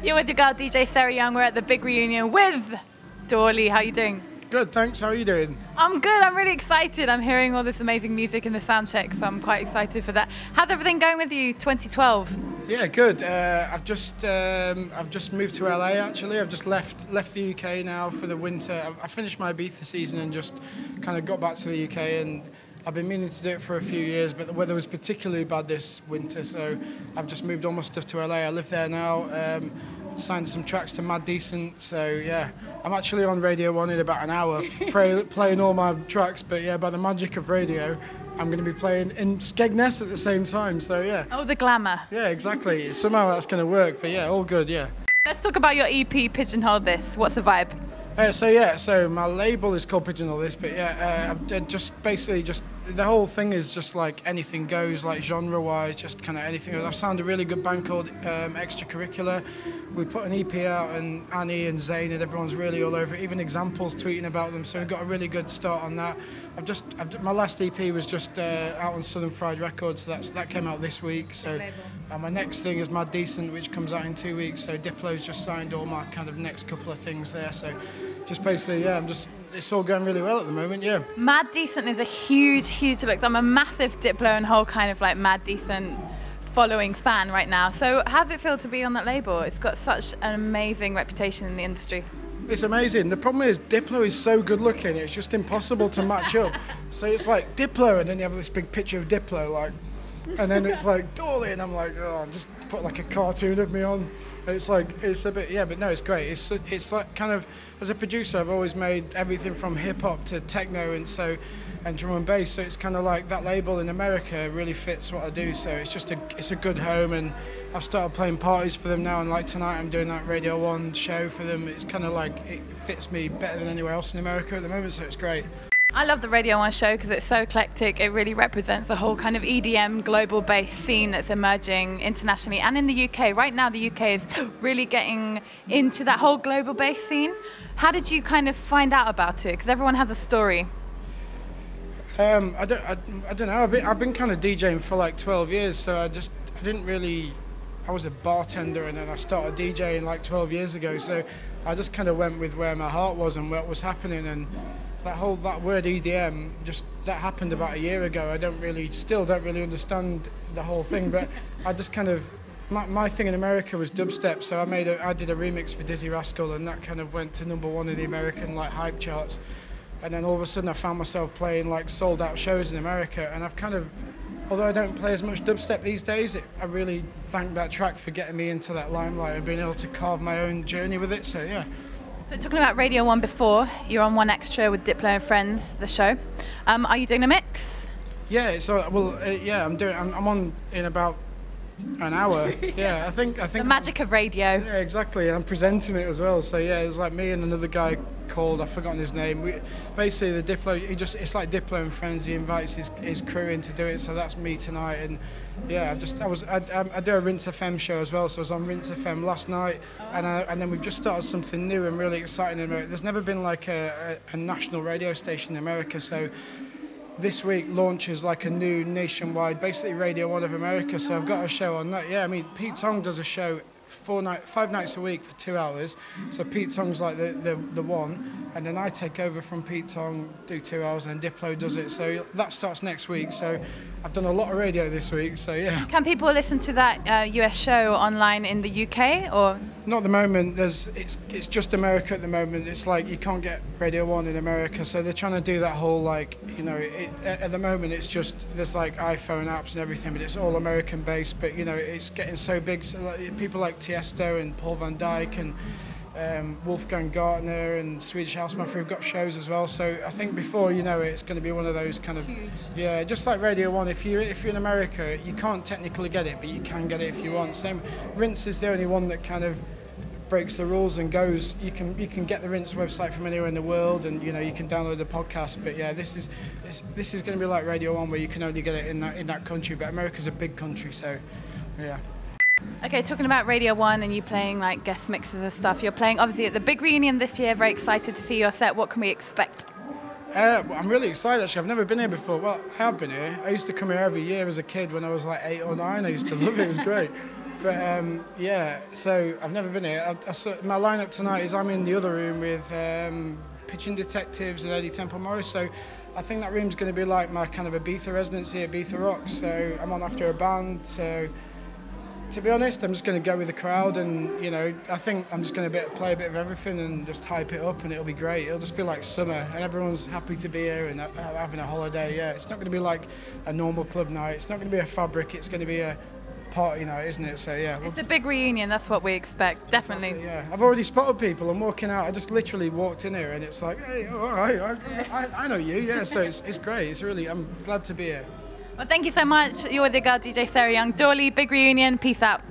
You're with your girl DJ Sarah Young. We're at the big reunion with Dawley. How are you doing? Good, thanks. How are you doing? I'm good. I'm really excited. I'm hearing all this amazing music in the sound check, so I'm quite excited for that. How's everything going with you, 2012? Yeah, good. I've just moved to LA actually. I've just left the UK now for the winter. I finished my Ibiza season and just kind of got back to the UK, and I've been meaning to do it for a few years, but the weather was particularly bad this winter, so I've just moved all my stuff to LA. I live there now. Signed some tracks to Mad Decent, so yeah, I'm actually on Radio 1 in about an hour playing all my tracks, but yeah, by the magic of radio, I'm going to be playing in Skegness at the same time, so yeah. Oh, the glamour. Yeah, exactly. Somehow that's going to work, but yeah, all good, yeah. Let's talk about your EP, Pigeonhole This. What's the vibe? So my label is called Pigeonhole This, but yeah, the whole thing is just like anything goes, like genre-wise, just kind of anything. I've signed a really good band called Extracurricular. We put an EP out, and Annie and Zayn and everyone's really all over it, even Examples tweeting about them, so we've got a really good start on that. My last EP was just out on Southern Fried Records, so that came out this week. So my next thing is Mad Decent, which comes out in 2 weeks, so Diplo's just signed all my kind of next couple of things there, so just basically, yeah, it's all going really well at the moment, yeah. Mad Decent is a huge look. I'm a massive Diplo and whole kind of like Mad Decent following fan right now. So how does it feel to be on that label? It's got such an amazing reputation in the industry. It's amazing. The problem is Diplo is so good looking, it's just impossible to match up. So it's like Diplo, and then you have this big picture of Diplo, like, and then it's like Dawley, and I'm like, oh, just put like a cartoon of me on. It's like, it's a bit, yeah, but no, it's great. It's like kind of, as a producer, I've always made everything from hip hop to techno and drum and bass. So it's kind of like that label in America really fits what I do. So it's a good home, and I've started playing parties for them now. And like tonight, I'm doing that Radio 1 show for them. It's kind of like, it fits me better than anywhere else in America at the moment. So it's great. I love the Radio 1 show because it's so eclectic. It really represents the whole kind of EDM global-based scene that's emerging internationally and in the UK. Right now, the UK is really getting into that whole global-based scene. How did you kind of find out about it? Because everyone has a story. I don't know. I've been kind of DJing for like 12 years, so I was a bartender, and then I started DJing like 12 years ago. So I just kind of went with where my heart was and what was happening, and that word EDM, that happened about a year ago. Still don't really understand the whole thing, but I just kind of, my thing in America was dubstep, so I did a remix for Dizzy Rascal, and that kind of went to #1 in the American like hype charts. And then all of a sudden I found myself playing like sold out shows in America, and I've kind of, although I don't play as much dubstep these days, I really thank that track for getting me into that limelight and being able to carve my own journey with it, so yeah. So talking about Radio 1 before, you're on One Extra with Diplo and Friends, the show. Are you doing a mix? Yeah, I'm on in about an hour. Yeah, I think the magic of radio. Yeah, exactly. I'm presenting it as well. So yeah, it's like me and another guy called, I've forgotten his name. Basically the Diplo, it's like Diplo and Friends. He invites his crew in to do it. So that's me tonight. And yeah, I do a Rinse FM show as well. So I was on Rinse FM last night, and then we've just started something new and really exciting in America. There's never been like a national radio station in America. So this week launches like a new nationwide, basically Radio 1 of America, so I've got a show on that. Yeah, I mean, Pete Tong does a show 5 nights a week for 2 hours, so Pete Tong's like the one, and then I take over from Pete Tong, do 2 hours, and Diplo does it, so that starts next week, so I've done a lot of radio this week, so yeah. Can people listen to that US show online in the UK, or? Not at the moment. It's just America at the moment. It's like you can't get Radio 1 in America, so they're trying to do that whole like, you know, at the moment it's just, there's like iPhone apps and everything, but it's all American based, but you know, it's getting so big, so like, people like Tiesto and Paul van Dyk and Wolfgang Gartner and Swedish House Mafia have got shows as well, so I think before you know it, it's going to be one of those kind of huge. Yeah, just like Radio 1. If you're in America, you can't technically get it, but you can get it if you want. Same, Rinse is the only one that kind of breaks the rules and goes. You can get the Rinse website from anywhere in the world, and you know you can download the podcast. But yeah, this is going to be like Radio 1, where you can only get it in that country. But America's a big country, so yeah. Okay, talking about Radio 1 and you playing like guest mixes and stuff, you're playing obviously at the big reunion this year, very excited to see your set. What can we expect? I'm really excited actually. I've never been here before. Well, I have been here. I used to come here every year as a kid when I was like 8 or 9. I used to love it. It was great. But yeah, so I've never been here. My lineup tonight is I'm in the other room with Pitching Detectives and Eddie Temple Morris. So I think that room's going to be like my kind of Ibiza residency at Ibiza Rocks. So I'm on after a band. So to be honest, I'm just going to go with the crowd, and you know, I think I'm just going to play a bit of everything and just hype it up, and it'll be great. It'll just be like summer, and everyone's happy to be here and having a holiday. Yeah, it's not going to be like a normal club night. It's not going to be a Fabric. It's going to be a party night, isn't it? So yeah, it's a big reunion. That's what we expect, definitely. Exactly, yeah, I've already spotted people. I'm walking out. I just literally walked in here, and it's like, hey, all right, I know you. Yeah, so it's great. It's really, I'm glad to be here. Well, thank you so much. You're with your girl DJ Sarah Young. Dawley, big reunion. Peace out.